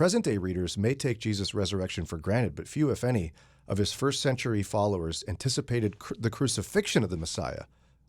Present-day readers may take Jesus' resurrection for granted, but few, if any, of his first-century followers anticipated the crucifixion of the Messiah,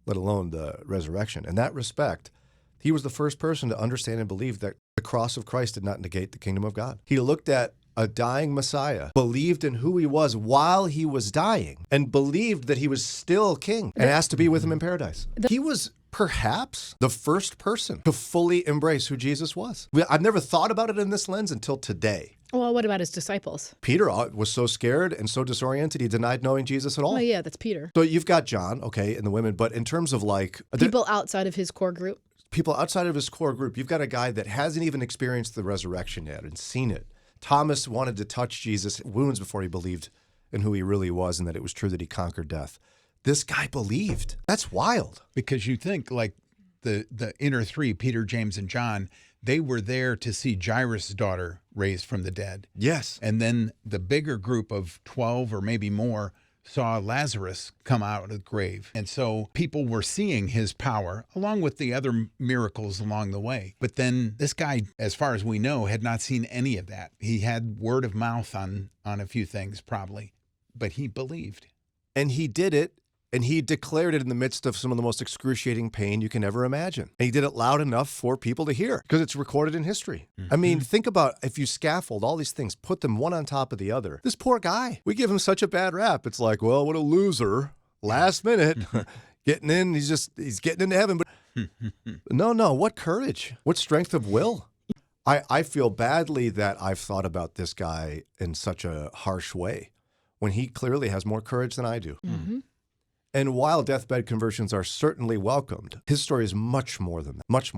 let alone the resurrection. In that respect, he was the first person to understand and believe that the cross of Christ did not negate the kingdom of God. He looked at a dying Messiah, believed in who he was while he was dying, and believed that he was still king and asked to be with him in paradise. He was perhaps the first person to fully embrace who Jesus was. I've never thought about it in this lens until today. Well, what about his disciples? Peter was so scared and so disoriented, he denied knowing Jesus at all. Oh, yeah, that's Peter. So you've got John, okay, and the women, but in terms of like... People outside of his core group. People outside of his core group, you've got a guy that hasn't even experienced the resurrection yet and seen it. Thomas wanted to touch Jesus' wounds before he believed in who he really was and that it was true that he conquered death. This guy believed. That's wild. Because you think like the inner three, Peter, James, and John, they were there to see Jairus' daughter raised from the dead. Yes. And then the bigger group of 12 or maybe more saw Lazarus come out of the grave. And so people were seeing his power along with the other miracles along the way. But then this guy, as far as we know, had not seen any of that. He had word of mouth on a few things probably, but he believed. And he did it. And he declared it in the midst of some of the most excruciating pain you can ever imagine. And he did it loud enough for people to hear because it's recorded in history. I mean, think about if you scaffold all these things, put them one on top of the other. This poor guy, we give him such a bad rap. It's like, well, what a loser. Last minute, getting in, he's getting into heaven. But no, what courage, what strength of will. I feel badly that I've thought about this guy in such a harsh way when he clearly has more courage than I do. And while deathbed conversions are certainly welcomed, his story is much more than that, much more.